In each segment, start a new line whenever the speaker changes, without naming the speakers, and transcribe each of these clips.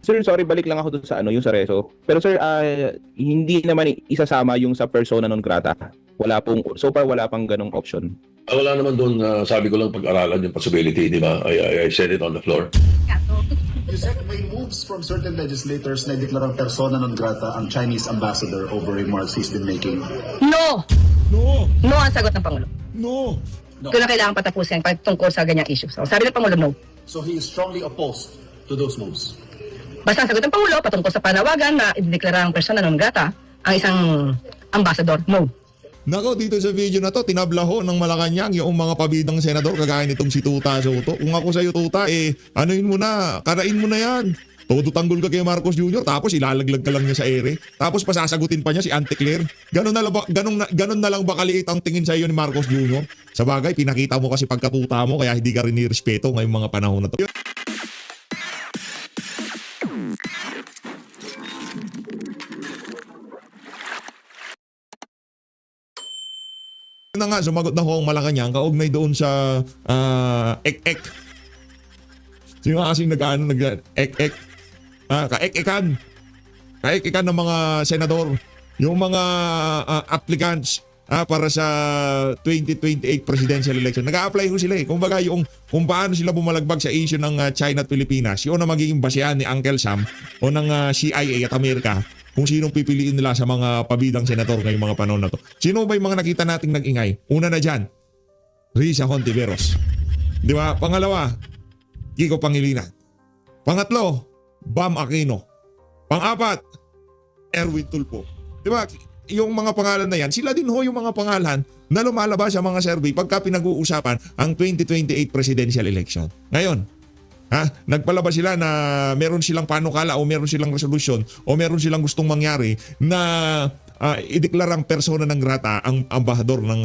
Sir, sorry, balik lang ako dun sa yung sa Reso. Pero sir, hindi naman isasama yung sa persona non grata. Wala pong, so far wala pang ganong option.
Wala naman doon, sabi ko lang pag-aralan yung possibility, di ba? I said it on the floor.
Yusek, may moves from certain legislators na deklarang persona non grata ang Chinese ambassador over remarks he's been making.
No!
No!
No ang sagot ng Pangulo.
No!
Ito na kailangan patapusin tungkol sa ganyang issue. So, sabi ng Pangulo, no.
So he is strongly opposed to those moves.
Basta ang sagot ng Pangulo patungkol sa panawagan na ideklara ang persona non grata ang isang ambassador, no.
Nako, dito sa video na to, tinablaho ng Malacanang yung mga pabidang senador kagaya nitong si Tuta Soto. Kung ako sa'yo, Tuta, anuin mo na, karain mo na yan. Todo tanggol ka kay Marcos Jr. tapos ilalaglag ka lang niya sa ere. Tapos pasasagutin pa niya si Auntie Claire. Ganon na lang ba kaliit ang tingin sa iyo ni Marcos Jr.? Sa bagay, pinakita mo kasi pagkatuta mo kaya hindi ka rin nirespeto ngayong mga panahon na to. Na nga, sumagot na ho ang Malacanang kaugnay doon sa ek-ek. Sino nga kasing ek-ek? Kaek-ekan. Kaek-ekan ng mga senador. Yung mga applicants para sa 2028 presidential election. Nag-a-apply ho sila eh. Kumbaga kung paano sila bumalagbag sa issue ng China at Pilipinas, yun ang magiging basehan ni Uncle Sam o ng CIA at Amerika kung sinong pipiliin nila sa mga pabidang senador ngayong mga panahon na to. Sino ba yung mga nakita nating nag-ingay? Una na dyan, Risa Hontiveros. Di ba? Pangalawa, Kiko Pangilinan. Pangatlo, Bam Aquino. Pang-apat, Erwin Tulfo. Di ba? Yung mga pangalan na yan, sila din ho yung mga pangalan na lumalabas sa mga survey pagka pinag-uusapan ang 2028 presidential election. Ngayon, nagpalabas sila na meron silang panukala o meron silang resolusyon o meron silang gustong mangyari na ideklarang persona ng grata ang ambahador ng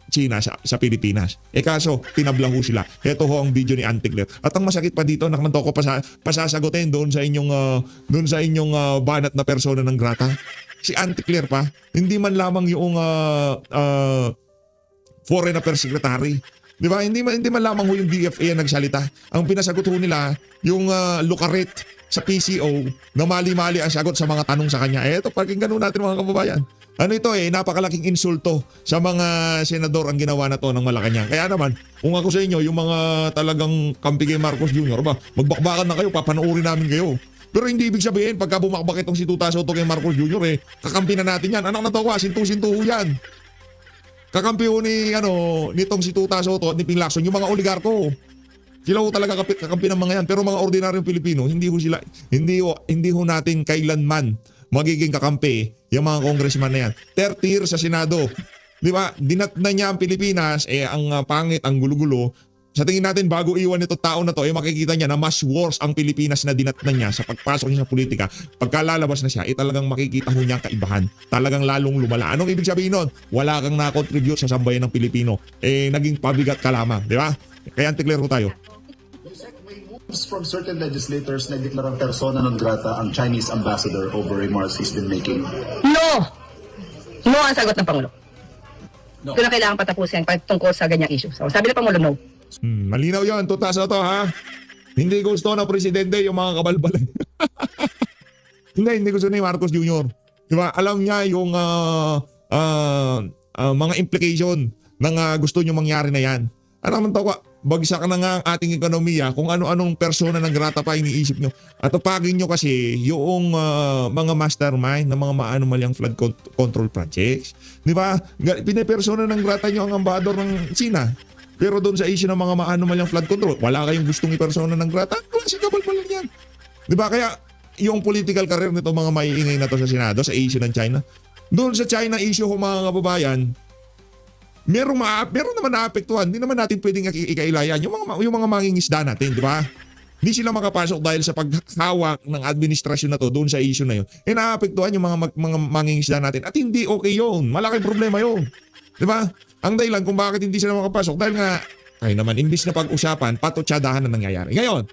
China sa Pilipinas. Kaso, tinablahu sila. Ito ho ang video ni Auntie Claire. At ang masakit pa dito, nakmanto ko pasasagutin doon sa inyong banat na persona ng grata. Si Auntie Claire pa, hindi man lamang yung Foreign Affairs Secretary. Di ba? Hindi man lamang ho yung DFA ang nagsalita. Ang pinasagot ho nila, yung Lucaret sa PCO na mali-mali ang sagot sa mga tanong sa kanya. Ito, pakinggan ho natin mga kababayan. Ano ito napakalaking insulto sa mga senador ang ginawa na to ng Malacanang. Kaya naman, kung ako sa inyo, yung mga talagang kampi kay Marcos Jr., magbakbakan na kayo, papanoorin namin kayo. Pero hindi ibig sabihin, pagka bumakbak itong si Tuta Soto kay Marcos Jr., kakampi na natin yan. Anak na to sintu-sintu yan. Kakampi ho nitong si Tuta Soto at ni Ping Lacson, yung mga oligarko. Sila ho talaga kakampi ng mga yan. Pero mga ordinaryong Pilipino, hindi ho natin kailanman magiging kakampi yung mga congressman na yan. 30 years sa Senado. Di ba? Dinat na niya ang Pilipinas, ang pangit, ang gulo-gulo. Sa tingin natin, bago iwan itong tao na to, makikita niya na mas worse ang Pilipinas na dinatnan niya sa pagpasok niya sa politika. Pagka lalabas na siya, talagang makikita ho niya ang kaibahan. Talagang lalong lumala. Anong ibig sabihin nun? Wala kang na-contribute sa sambayan ng Pilipino. Naging pabigat ka lamang. Di ba? Kaya anti-clear ho tayo.
Yusek, may moves from certain legislators na deklarang persona non grata ang Chinese ambassador over remarks he's been making.
No! No ang sagot ng Pangulo.
No.
Ito na kailangan patapusin tungkol sa ganyang issue. So, sabi ng Pangulo, no.
Malinaw yan, Tuta Soto Hindi gusto ng presidente yung mga kabalbalay. Hindi gusto ni Marcos Jr. Diba? Alam niya yung mga implication ng gusto nyo mangyari na yan. Ano naman tawa? Bagsak na nga ang ating ekonomiya kung ano-anong persona ng grata pa iniisip nyo. At upagin nyo kasi yung mga mastermind ng mga maanomalyang flood control projects. Di ba? Pinapersona ng grata nyo ang ambahador ng China. Pero doon sa issue ng mga maanomalyang flood control, wala kayong gustong ipersona ng grata. Klaseng kabal-bal lang yan. Di ba? Kaya yung political career nito mga maiingay na to sa Senado sa issue ng China. Doon sa China issue ko mga kababayan, meron naman naapektuhan. Hindi naman natin pwedeng ikailayan yung mga mangingisda natin, di ba? Hindi sila makapasok dahil sa paghawak ng administrasyon na to doon sa issue na yun. Naapektuhan yung mga mangingisda natin. At hindi okay yun. Malaking problema yun. Di ba? Ang dahilan kung bakit hindi sila makapasok dahil nga, ay naman, imbis na pag-usapan, patotsadahan na nangyayari. Ngayon,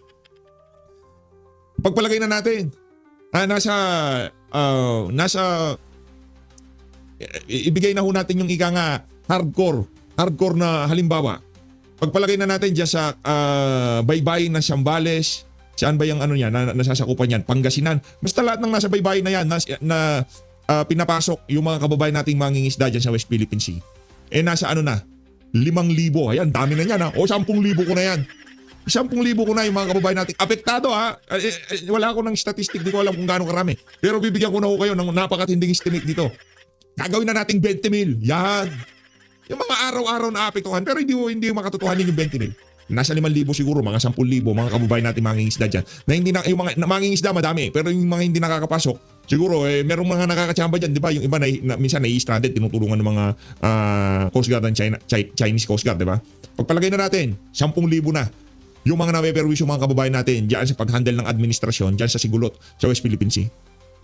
pagpalagay na natin, ibigay na ho natin yung ika nga hardcore na halimbawa. Pagpalagay na natin dyan sa baybayin ng Sambales, Saan ba yung ano niya na nasasakupan yan? Pangasinan. Basta lahat ng nasa baybayin na yan na pinapasok yung mga kababayan nating mangingisda dyan sa West Philippine Sea. Nasa ano na? 5,000. Ayan, dami na yan ha. O 10,000 ko na yan. 10,000 ko na yung mga kababayan nating apektado ha. Wala ako ng statistic, di ko alam kung gaano karami. Pero bibigyan ko na ho kayo ng napakatinding estimate dito. Gagawin na nating 20 mil. Yan. Yung mga araw-araw na apektuhan, pero hindi makatotohanin yung 20 mil. Nasa 5,000 siguro, mga 10,000, mga kababayan natin mangingisda dyan. Na hindi na, yung mga mangingisda madami, pero yung mga hindi nakakapasok, siguro merong mga nakakachamba dyan, di ba? Yung iba minsan nai-stranded, tinutulungan ng mga Coast Guard ng Chinese Coast Guard, di ba? Pagpalagay na natin, 10,000 na. Yung mga napeperwis yung mga kababayan natin dyan sa pag-handle ng administrasyon, dyan sa Sigulot, sa West Philippine Sea.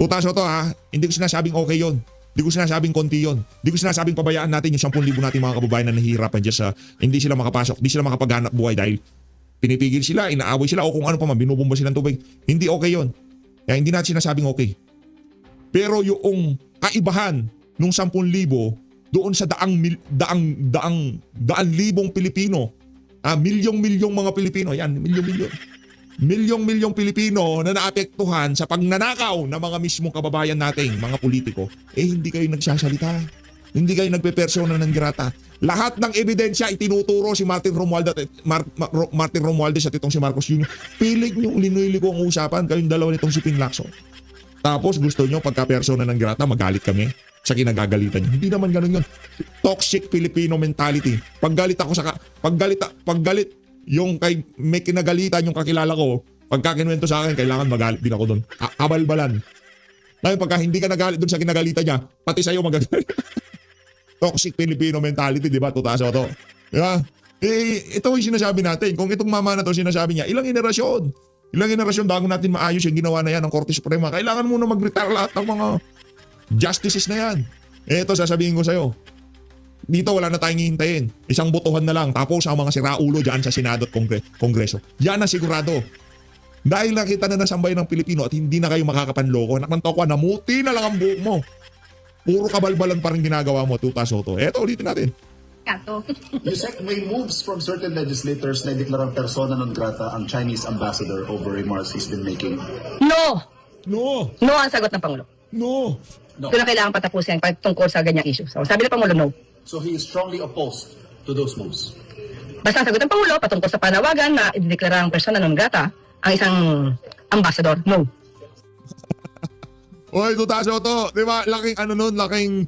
Tutaso to ha, hindi ko sinasabing okay yon. Hindi ko sinasabing konti yun. Hindi ko sinasabing pabayaan natin yung 10,000 nating mga kababayan na nahihirapan dyan sa hindi sila makapasok, hindi sila makapaghanap buhay dahil pinipigil sila, inaaway sila o kung ano pa man, binubomba silang tubig. Hindi okay yun. Kaya hindi natin sinasabing okay. Pero yung kaibahan nung 10,000 doon sa daan libong Pilipino, milyong mga Pilipino, yan, milyong Pilipino na naapektuhan sa pagnanakaw ng mga mismong kababayan nating mga politiko, hindi kayo nagsasalita. Hindi kayo nagpe-persona ng grata. Lahat ng ebidensya itinuturo si Martin Romualdez at itong si Marcos Jr. Pilit niyong linuliko ang usapan, kayong dalawa nitong si Ping Lacson. Tapos gusto niyo pagka-persona ng grata, magalit kami sa kinagagalitan niyo. Hindi naman ganun yun. Toxic Filipino mentality. Paggalit yung may kinagalitan yung kakilala ko, pagka kinuwento sa akin, kailangan magalit din ako doon. Kabalbalan. Ngayon, pagka hindi ka nagalit doon sa kinagalitan niya, pati sa'yo magagalit. Toxic Filipino mentality, di ba? Tutaso to. Di ba? Ito yung sinasabi natin. Kung itong mama na to sinasabi niya, ilang generasyon bago natin maayos yung ginawa na yan ng Korte Suprema. Kailangan muna mag-retire lahat ng mga justices na yan. Ito, sasabihin ko sa'yo. Dito wala na tayong hihintayin. Isang botohan na lang. Tapos ang mga siraulo dyan sa Senado at Kongreso. Yan ang sigurado. Dahil nakita na nasambay ng Pilipino at hindi na kayo makakapanloko. Anak ng tokwa, namuti na lang ang buhok mo. Puro kabalbalan pa rin ginagawa mo, Tuta Soto. Eto, ulitin natin.
Kato.
Yusek, may moves from certain legislators na deklarang persona non grata ang Chinese ambassador over remarks he's been making.
No!
No!
No ang sagot ng Pangulo.
No!
No.
Ito na kailangan patapusin tungkol sa ganyang issue. So, sabi ng Pangulo, no.
So he is strongly opposed to those moves.
Basta ang sagot ng Pangulo patungkol sa panawagan na ideklara ang persona non grata ang isang ambassador, no.
Oy, Tuta Soto, di ba? Laking ano nun, laking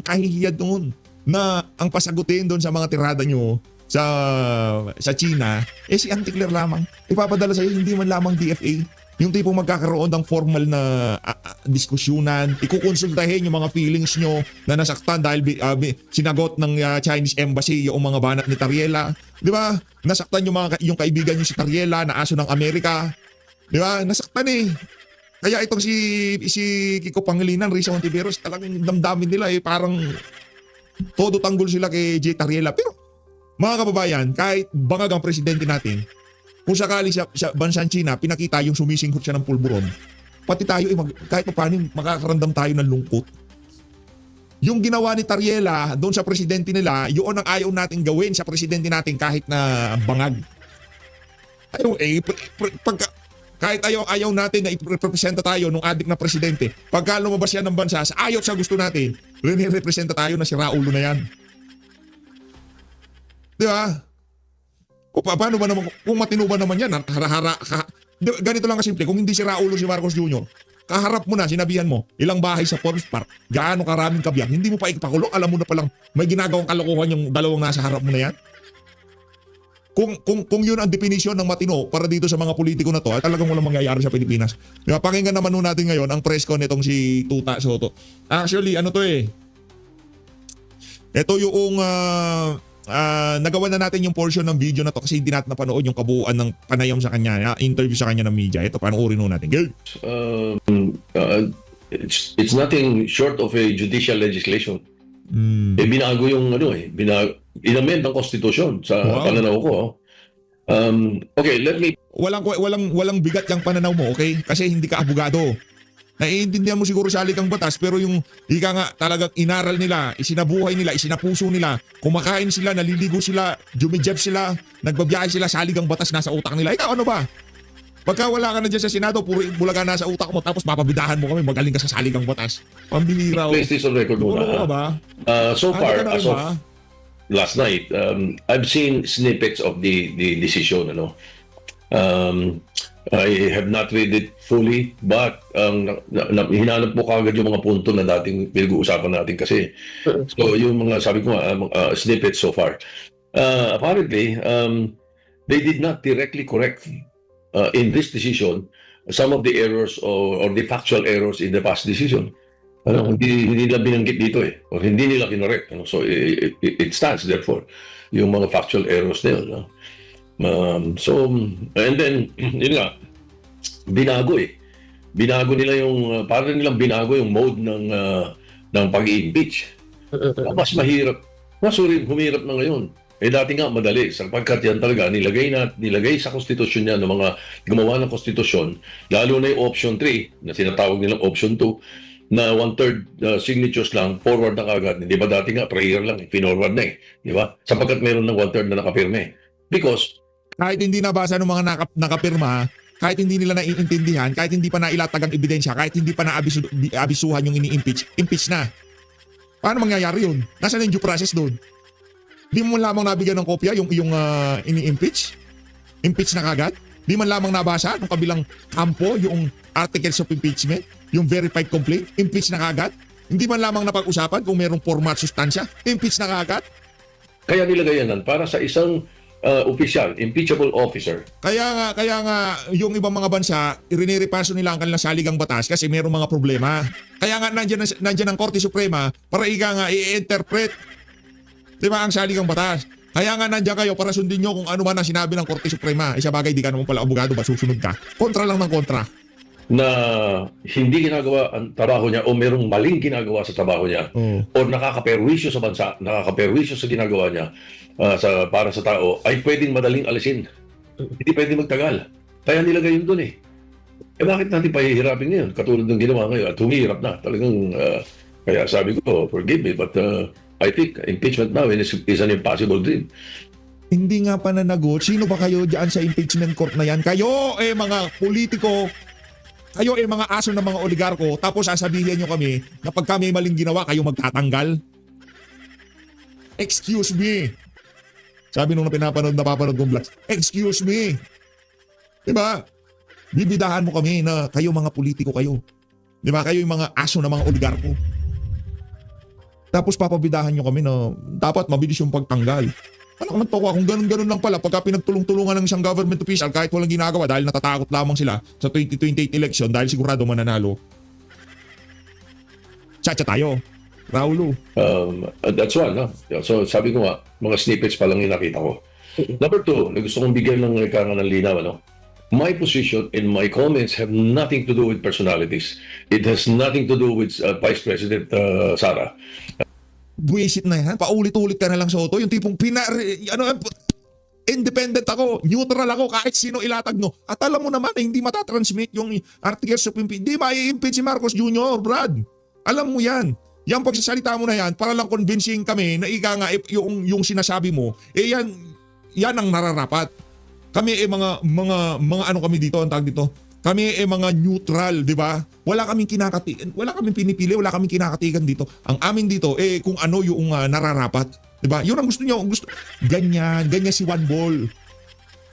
kahihiyad nun na ang pasagutin doon sa mga tirada nyo sa China, si Anticler lamang. Ipapadala sa'yo, hindi man lamang DFA. Yung tipong magkakaroon ng formal na diskusyunan, ikukonsultahin yung mga feelings nyo na nasaktan dahil sinagot ng Chinese Embassy yung mga banat ni Tariela. Di ba? Nasaktan yung kaibigan nyo si Tariela na aso ng Amerika. Di ba? Nasaktan eh. Kaya itong si Kiko Pangilinan, Risa Hontiveros, talagang damdamin nila parang todo tanggol sila kay J. Tariela. Pero mga kababayan, kahit bangag ang presidente natin, kung sakali sa bansang China, pinakita yung sumisingkot siya ng pulburon, pati tayo, kahit pa paano, makakaramdam tayo ng lungkot. Yung ginawa ni Tariela doon sa presidente nila, yun ang ayaw natin gawin sa presidente natin kahit na bangag. Kahit ayaw natin na irepresenta tayo nung adik na presidente, pagka lumabas yan ng bansa, sa ayaw sa gusto natin, rin-representa tayo na si Raulo na yan. Di ba? O paano ba naman, kung matino ba naman yan, ganito lang kasimple, kung hindi si Raulo si Marcos Jr., kaharap mo na, sinabihan mo, ilang bahay sa Forest Park, gaano karaming kabiyak, hindi mo pa ipakulong, alam mo na palang may ginagawang kalokohan yung dalawang nasa harap mo na yan. Kung yun ang definition ng matino para dito sa mga politiko na to, talagang walang mangyayari sa Pilipinas. Diba, pakinggan naman nun natin ngayon ang press con nitong si Tuta Soto. Actually, ano to eh, ito yung nagawa na natin yung portion ng video na to kasi hindi natin napanood yung kabuuan ng panayam sa kanya, interview sa kanya ng media. Ito, panoorin nun natin. Go!
It's nothing short of a judicial legislation. Binago yung inamend ang konstitusyon sa pananaw ko. Okay, let me
Walang bigat yung pananaw mo, okay? Kasi hindi ka abogado. naiintindihan mo siguro sa alikang batas, pero yung ika nga talagang inaral nila, isinabuhay nila, isinapuso nila, kumakain sila, naliligo sila, jumijab sila, nagbabiyahe sila sa alikang batas nasa utak nila. Ikaw ano ba? Pagka wala ka na dyan sa Senado, puro bulaga nasa utak mo, tapos papabidahan mo kami, magaling ka sa saligang batas. Pambihira.
Place this on record muna.
Ano ba?
So far,
Ano ka na
as
ba?
of last night, I've seen snippets of the decision. I have not read it fully, but hinanap mo kagad yung mga punto na dating pinag-uusapan natin kasi. So yung mga sabi ko snippets so far. Apparently, they did not directly correct in this decision some of the errors or the factual errors in the past decision. Hindi nila binanggit dito o hindi nila kinorek. So it stands therefore yung mga factual errors na yun. So, and then, yun nga, binago nila yung, parang nilang binago yung mode ng pag-i-impeach. Mas mahirap, humirap na ngayon. Dati nga madali, sapagkat yan talaga, nilagay sa konstitusyon niya ng mga gumawa ng konstitusyon, lalo na yung option 3, na tinatawag nilang option 2, na 1/3 signatures lang, forward na kagad. Hindi ba dati nga, prayer lang, pinorward na di ba? Sapagkat meron ng 1/3 na nakapirme. Because,
Kahit hindi nabasa ng mga nakapirma, kahit hindi nila naiintindihan, kahit hindi pa nailatag ang ebidensya, kahit hindi pa naabisuhan yung ini-impeach, impeach na. Paano mangyayari yun? Nasaan yung due process doon? Di mo lamang nabigyan ng kopya yung ini-impeach? Impeach na kagad? Di man lamang nabasa ng kabilang kampo yung articles of impeachment? Yung verified complaint? Impeach na kagad? Hindi man lamang napag-usapan kung merong format sustansya? Impeach na kagad?
kaya nilagay yan para sa isang opisyal, impeachable officer.
Kaya nga yung ibang mga bansa, iriniripaso nila ang kanilang saligang batas kasi mayroong mga problema. Kaya nga nandiyan ang Korte Suprema para i-interpret, di ba, ang saligang batas. Kaya nga nandiyan kayo para sundin nyo kung ano man ang sinabi ng Korte Suprema. Isa bagay, di ka naman pala abogado, ba susunod ka? Kontra lang ng kontra.
Na hindi ginagawa ang trabaho niya o merong maling ginagawa sa trabaho niya o nakakaperwisyo sa bansa, nakakaperwisyo sa ginagawa niya para sa tao, ay pwedeng madaling alisin. Hindi pwedeng magtagal. Kaya nilagay yun dun bakit natin pahihirapin ngayon? Katulad ng ginawa ngayon at humihirap na. Talagang, kaya sabi ko, forgive me, but I think impeachment now is an impossible dream.
Hindi nga pananagot. Sino ba kayo dyan sa impeachment court na yan? Kayo mga politiko, kayo mga aso ng mga oligarko, tapos sasabihin nyo kami na pag kami maling ginawa, kayo magtatanggal? Excuse me. Sabi nung napapanood kong vlogs, excuse me. Diba? Bibidahan mo kami na kayo mga politiko kayo. Diba? Kayo yung mga aso ng mga oligarko. Tapos papabidahan nyo kami na dapat mabilis yung pagtanggal. Ano naman to kung ganun-ganun lang pala pagka pinagtulong-tulungan ng isang government official kahit walang ginagawa dahil natatakot lamang sila sa 2028 election dahil sigurado mananalo. Chacha tayo. Raulo.
That's one. No? So sabi ko nga, mga snippets pa lang yung nakita ko. Number two, na gusto kong bigyan ng linaw. My position and my comments have nothing to do with personalities. It has nothing to do with Vice President Sara.
Buwisit na yan. Paulit-ulit ka na lang, Soto. Yung tipong independent ako, neutral ako, kahit sino ilatag no. At alam mo naman hindi matatransmit yung articles of impeachment. Hindi ma-impeach si Marcos Jr., Brad. Alam mo yan. Yung pagsasalita mo na yan, para lang convincing kami na yung sinasabi mo, yan ang nararapat. Kami mga ano kami dito, ang tawag dito. Kami mga neutral, di ba? Wala kaming pinipili, wala kaming kinakatigan dito. Ang amin dito kung ano yung nararapat, di ba? Yun ang gusto niyo, ganyan si Juan Bol.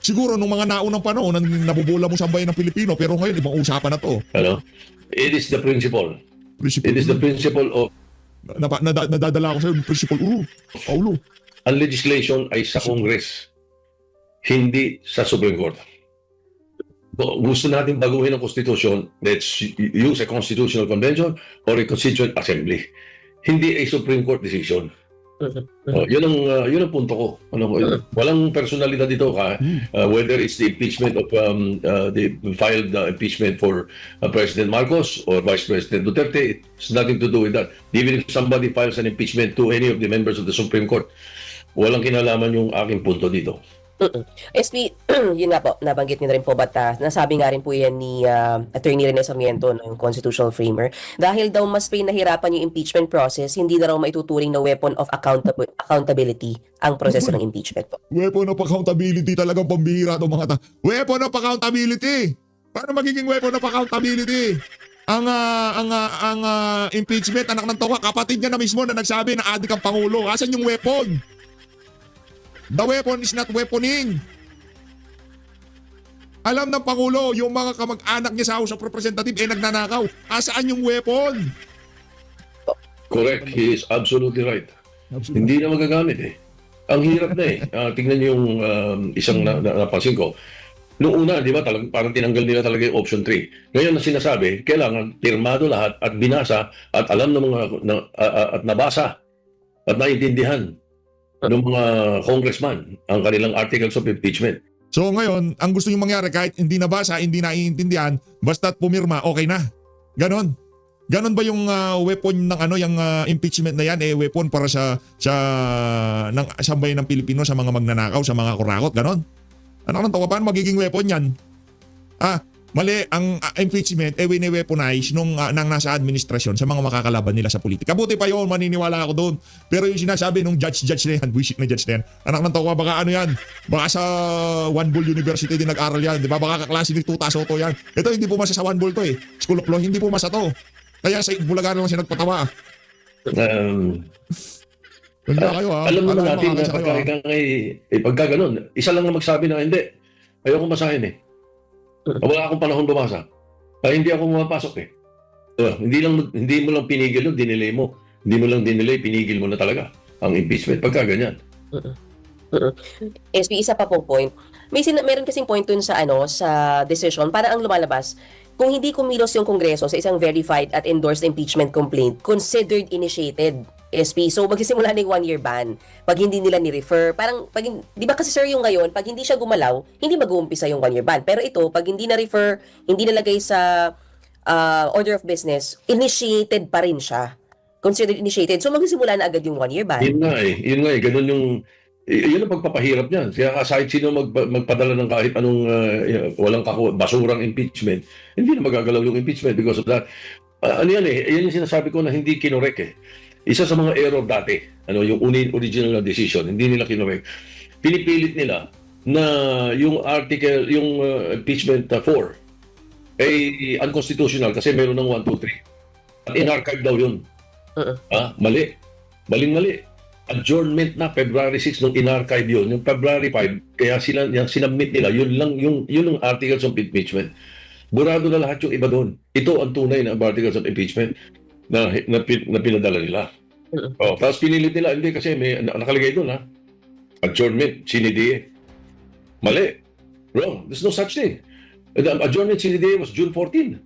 Siguro nung mga naunang panahon nabubola mo sa bayan ng Pilipino, pero ngayon ibang usapan na to.
It is the principle. It is the principle of
nadadala ako sa yung principle. Paulo.
ang legislation ay sa Congress, hindi sa Supreme Court. Gusto natin baguhin ang Constitution, let's use a Constitutional Convention or a Constituent Assembly. Hindi a Supreme Court decision. Yun ang punto ko. Walang personalidad dito whether it's the impeachment of the filed impeachment for President Marcos or Vice President Duterte. It's nothing to do with that. Even if somebody files an impeachment to any of the members of the Supreme Court, walang kinalaman yung aking punto dito.
SP, yun nga po, nabanggit niyo na rin po, but nasabi nga rin po yan ni Attorney Rene Sarmiento, no, yung constitutional framer, dahil daw mas pinahirapan yung impeachment process, hindi na raw maituturing na weapon of accountability ang proseso ng impeachment po.
Weapon of accountability, talagang pambihira itong mga Weapon of accountability! Paano magiging weapon of accountability? Ang impeachment, anak ng toka, kapatid niya na mismo na nagsabi na adik ang Pangulo. Asan yung weapon? The weapon is not weaponing. Alam ng Pangulo, yung mga kamag-anak niya sa House of Representatives nagnanakaw. Asaan yung weapon?
Correct. He is absolutely right. Hindi na magagamit eh. Ang hirap na eh. Tingnan niyo yung isang napansin ko. Noong una, di ba, parang tinanggal nila talaga yung option 3. Ngayon na sinasabi, kailangan pirmado lahat at binasa at alam ng mga at nabasa at naintindihan ng mga congressman ang kanilang articles of impeachment.
So ngayon, ang gusto nyo mangyari kahit hindi nabasa, hindi naiintindihan, basta't pumirma, okay na. Ganon. Ganon ba yung weapon ng yung impeachment na yan, weapon para sa ng sambayan ng Pilipino sa mga magnanakaw, sa mga kurakot, ganon? Anak ng tawa, paano magiging weapon yan? Mali, ang impeachment wine-weaponize nang nasa administrasyon sa mga makakalaban nila sa politika. Buti pa yun, maniniwala ako doon. Pero yung sinasabi nung judge na yan, bullshit na judge na yan, anak ng tawa, baka ano yan? Baka sa One Bull University din nag-aral yan, di ba? Baka kaklase ni Tuta Soto yan. Ito hindi pumasa sa One Bull to School of Law, hindi pumasa to. Kaya sa Bulaga lang siya nagpatawa. Wala kayo
Alam naman natin na pagka ganun, isa lang na magsabi na hindi. Ayoko masahin wala akong panahon bumasa. Hindi ako pumapasok hindi mo lang pinigil yun, dinelay mo. Hindi mo lang dinelay, pinigil mo na talaga ang impeachment. Pagka ganyan.
SP, isa pa pong point. Meron kasing point dun sa sa decision para ang lumalabas, kung hindi kumilos yung Kongreso sa isang verified at endorsed impeachment complaint, considered initiated. SP. So, magsisimula na yung 1-year ban. Pag hindi nila ni-refer, parang, di ba kasi sir yung ngayon, pag hindi siya gumalaw, hindi mag-uumpisa yung 1-year ban. Pero ito, pag hindi na-refer, hindi nalagay sa order of business, initiated pa rin siya. Considered initiated. So, magsisimula na agad yung 1-year ban.
Yun nga ganun yung, yun ang pagpapahirap niyan. Kaya kahit sino magpadala ng kahit anong walang basurang impeachment, hindi na magagalaw yung impeachment because of that. Yan yung sinasabi ko na hindi kinorek Isa sa mga error dati, yung original na decision, hindi nila kinorek. Pinipilit nila na yung article, yung impeachment 4 ay unconstitutional kasi meron ng 1, 2, 3. At in-archive daw yun. Mali. Maling-mali. Adjournment na February 6 nung in-archive yun. Yung February 5, kaya yung sinubmit nila, yun ang articles of impeachment. Burado na lahat yung iba doon. Ito ang tunay na articles of impeachment na pinadala nila. Tapos pinilit nila, hindi kasi may nakalagay doon adjournment, CNDA. Mali. Wrong. There's no such thing. The adjournment CNDA was June 14,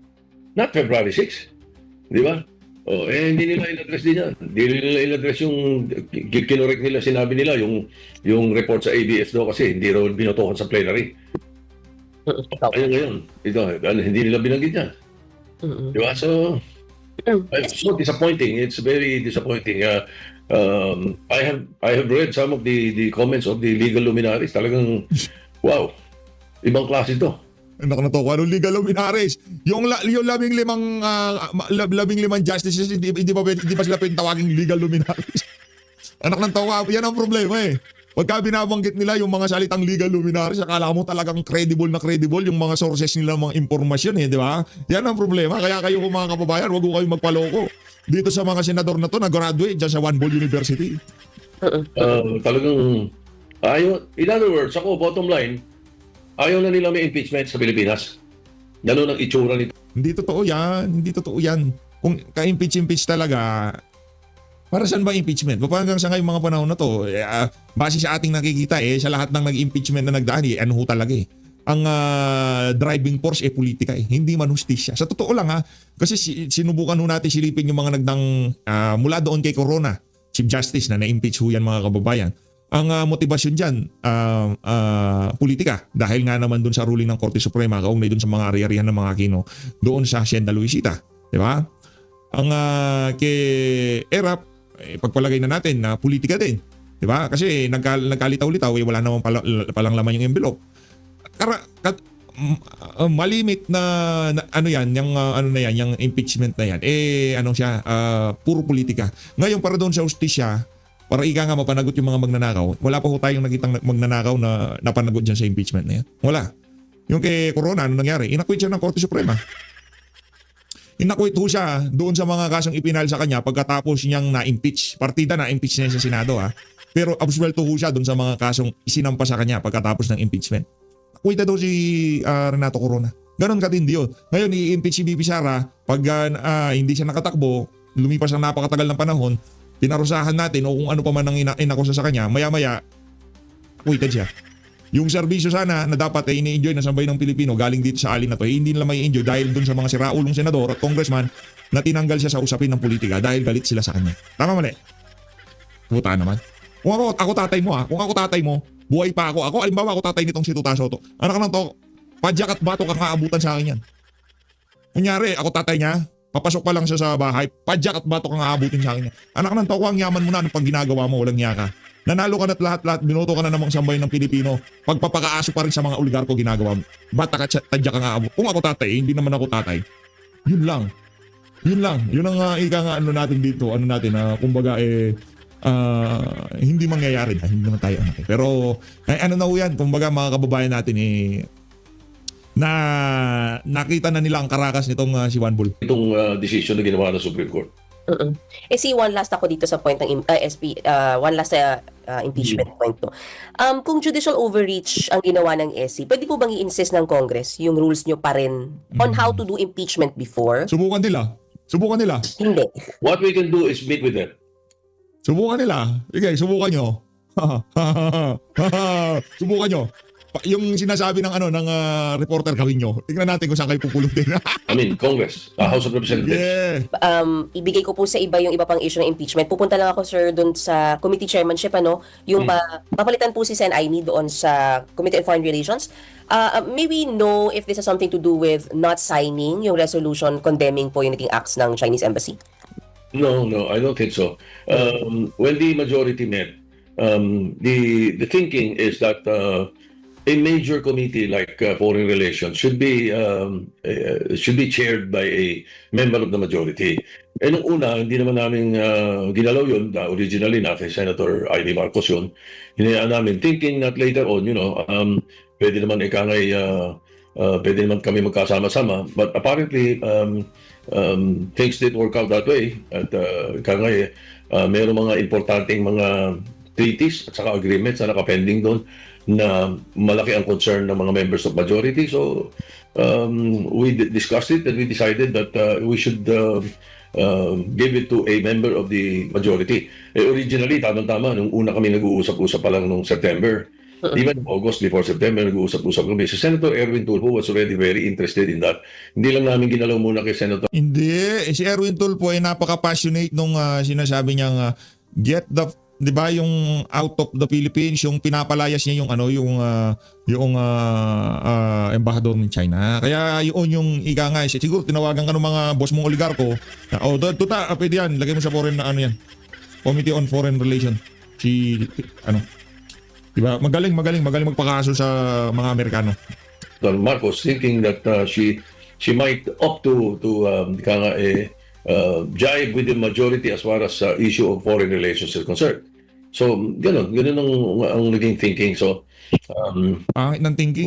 not February 6. Di ba? Hindi nila in-address din yan. Hindi nila in-address yung kinorek nila, sinabi nila yung report sa ABS daw kasi hindi raw binotohan sa plenary. Ayun ngayon. Hindi nila binanggit yan. Di ba? So disappointing. It's very disappointing. I have read some of the comments of the legal luminaries. Talagang, wow, ibang klase ito.
Anak na to, anong legal luminaries? Yung 15 justices, hindi pa sila pinatawaging legal luminaries. Anak ng tawa, yan ang problema Pagka binabanggit nila yung mga salitang legal luminaries, akala mo talagang credible yung mga sources nila, mga impormasyon di ba? Yan ang problema. Kaya kayo mga kababayan, wag ko kayong magpaloko. Dito sa mga senador na to, nag-graduate dyan sa One Bull University.
Talagang, in other words, bottom line, ayaw na nila may impeachment sa Pilipinas. Ganun ang itsura nito.
Hindi totoo yan. Kung ka-impeach talaga, para saan ba impeachment? Hanggang sa ngayong mga panahon na to, base sa ating nakikita sa lahat ng nag-impeachment na nagdaan, ano talaga ang driving force politika hindi man hustisya. Sa totoo lang kasi sinubukan natin silipin yung mga mula doon kay Corona, Chief Justice na na-impeach yan mga kababayan. Ang motivasyon dyan, politika. Dahil nga naman doon sa ruling ng Korte Suprema, kaugnay doon sa mga ari-arihan ng mga Aquino, doon sa Hacienda Luisita. Di ba? Ang kay ERAP, pagpalagay na natin na politika din. Di ba? Kasi nagkalitaw-litaw, wala naman palang laman yung envelope. Malimit na ano yan, yung ano na yan, yung impeachment na yan, ano siya, puro politika. Ngayon para doon sa hustisya, para ika nga mapanagot yung mga magnanakaw, wala pa ho tayong nakitang magnanakaw na napanagot dyan sa impeachment na yan. Wala. Yung kay Corona, ano nangyari? Inakwit siya ng Korte Suprema. Inakwit ho siya doon sa mga kasong ipinal sa kanya pagkatapos niyang na-impeach. Partida na-impeach niya sa Senado Pero absuelto ho siya doon sa mga kasong isinampa sa kanya pagkatapos ng impeachment. Kuwita daw si Renato Corona. Ganon katindi yun. Ngayon, i-impeach si BP Sara. Pag hindi siya nakatakbo, lumipas ang napakatagal ng panahon, pinarusahan natin o kung ano pa man ang inakusa sa kanya, maya-maya, acquitted siya. Yung serbisyo sana na dapat ini-enjoy na sabay ng Pilipino galing dito sa alin na to, hindi nila may enjoy dahil dun sa mga siraulong senador at congressman na tinanggal siya sa usapin ng politika dahil galit sila sa kanya. Tama mali? Puta naman. Kung ako tatay mo kung ako tatay mo, buhay pa ako, alimbawa ako tatay nitong si Tuta Soto. Anak ng to, padyak at bato kang aabutan sa akin yan. Kunyari, ako tatay niya, papasok pa lang siya sa bahay, padyak at bato kang aabutin sa akin yan. Anak ng to, ang yaman mo na, pag ginagawa mo, walang niya ka. Nanalo ka na't lahat-lahat, binoto ka na namang sambayan ng Pilipino, pagpapakaaso pa rin sa mga oligarko ginagawa mo. Bata ka, tadyak kang aabot. Kung ako tatay, hindi naman ako tatay. Yun lang. Yun ang ika nga ano natin dito, kumbaga hindi mangyayari na, hindi naman tayo anak. Pero ano na ho yan, kumbaga mga kababayan natin na nakita na nila ang karakas nitong si Juan Bull.
Itong decision na ginawa ng Supreme Court.
One last ako dito sa point ng one last impeachment point to. Kung judicial overreach ang ginawa ng SC, pwede po bang i-insist ng Congress yung rules nyo pa rin on how to do impeachment before?
Subukan nila.
Hindi.
What we can do is meet with them.
Subukan nila. Okay, subukan nyo. Subukan nyo. Yung sinasabi ng reporter gawin nyo. Tingnan natin kung saan kayo pupulutin.
I mean, Congress, House of Representatives.
Yeah.
Ibigay ko po sa yung iba pang issue ng impeachment. Pupunta lang ako, sir, doon sa committee chairmanship, yung papalitan po si Sen Aimee doon sa Committee on Foreign Relations. May we know if this has something to do with not signing yung resolution condemning po yung naging acts ng Chinese Embassy?
No, I don't think so. When the majority met, the thinking is that a major committee like foreign relations should be chaired by a member of the majority. Eh nung una, hindi naman namin ginalaw yun. Originally na kay Senator Amy Marcos yun. Hinayaan namin thinking that later on, pwede naman pwede naman kami magkasama-sama. But apparently, things didn't work out that way. At mayroong mga importanteng mga treaties at saka agreements na nakapending doon na malaki ang concern ng mga members of majority. So, we discussed it and we decided that we should give it to a member of the majority. Originally, tama-tama, nung una kami nag-uusap-usap pa lang nung September. Even August before September, nag-uusap-usap kami. Si Senator Erwin Tulfo was already very interested in that. Hindi lang namin ginalaw muna kay Senator.
Hindi. Si Erwin Tulfo ay napaka-passionate nung sinasabi niyang get the, di ba, yung out of the Philippines, yung pinapalayas niya yung embahador ng China. Kaya yun yung ika nga. Siguro tinawagan ka ng mga boss mong oligarko. Tuta, pwede yan. Lagay mo sa foreign na Committee on Foreign Relations. Diba? Magaling magpakaso sa mga Amerikano.
Marcos thinking that she might opt to jive with the majority as far as issue of foreign relations is concerned. So ganun ang naging thinking. So
Pangit ng thinking.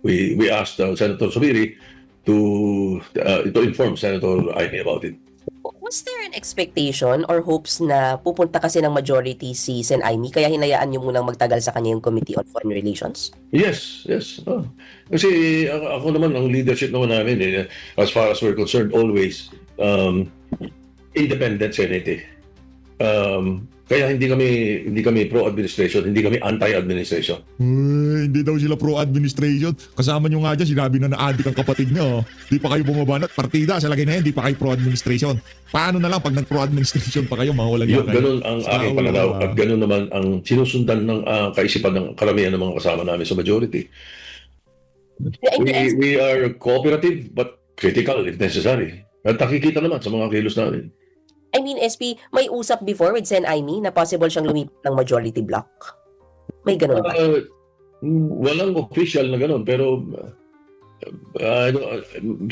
we asked Senator Zubiri to inform Senator Aimee about it.
Was there an expectation or hopes na pupunta kasi ng majority si Sen Aimee kaya hinayaan niyo munang magtagal sa kanya yung Committee on Foreign Relations?
Yes. Kasi ako naman, ang leadership naman namin, as far as we're concerned, always independent Senate. Kaya hindi kami pro-administration, hindi kami anti-administration.
Hindi daw sila pro-administration. Kasama nyo nga dyan, sinabi na na-addict ang kapatid nyo. Di pa kayo bumabanat. Partida, sa lagay na yan, di pa kayo pro-administration. Paano na lang pag nag-pro-administration pa kayo, mawalan yan kayo?
Ganun ang aking pananaw at ganun naman ang sinusundan ng kaisipan ng karamihan ng mga kasama namin sa majority. We are cooperative but critical if necessary. At nakikita naman sa mga kilos namin.
I mean, SP, may usap before with Sen Aimee na possible siyang lumipat ng majority block. May ganun ba?
Walang official na ganun, pero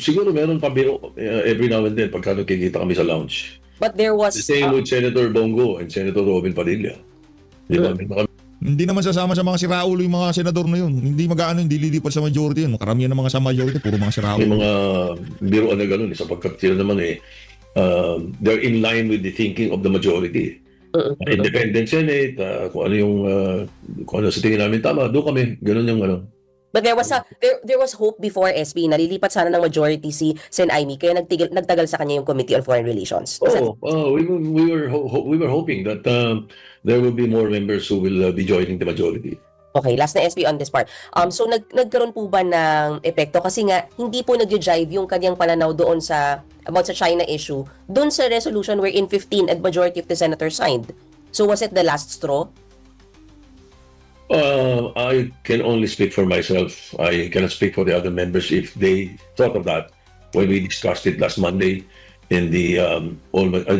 siguro meron pa biro every now and then pagka nagkikita kami sa lounge.
But there was...
The same with Senator Bongo and Senator Robin Padilla. Di ba? May mga
Hindi naman sasama sa mga siraulo yung mga senador na yun. Hindi hindi lilipat sa majority yun. Karamihan ng mga sa majority, puro mga siraulo.
may mga biroan na ganun sapagkat sila naman they're in line with the thinking of the majority. Independent Senate, kung ano sa tingin namin tama, doon kami, ganun yung ano.
But there was hope before SP na lilipat sana ng majority si Sen Aimee kaya nagtagal sa kanya yung Committee on Foreign Relations.
We were hoping that there will be more members who will be joining the majority.
Okay, last na SP on this part. So nagkaroon po ba ng epekto kasi nga hindi po nagjo-jive yung kanyang pananaw doon about sa China issue doon sa resolution wherein 15 and majority of the senators signed. So was it the last straw?
I can only speak for myself. I cannot speak for the other members if they thought of that when we discussed it last Monday in the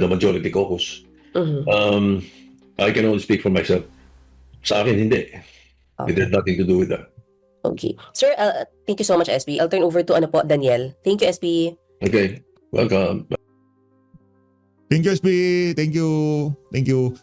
majority caucus. I can only speak for myself. Sa akin, hindi. It has nothing to do with that.
Okay. Sir, thank you so much, SP. I'll turn over to Daniel. Thank you, SP.
Okay, welcome.
Thank you, SP. Thank you.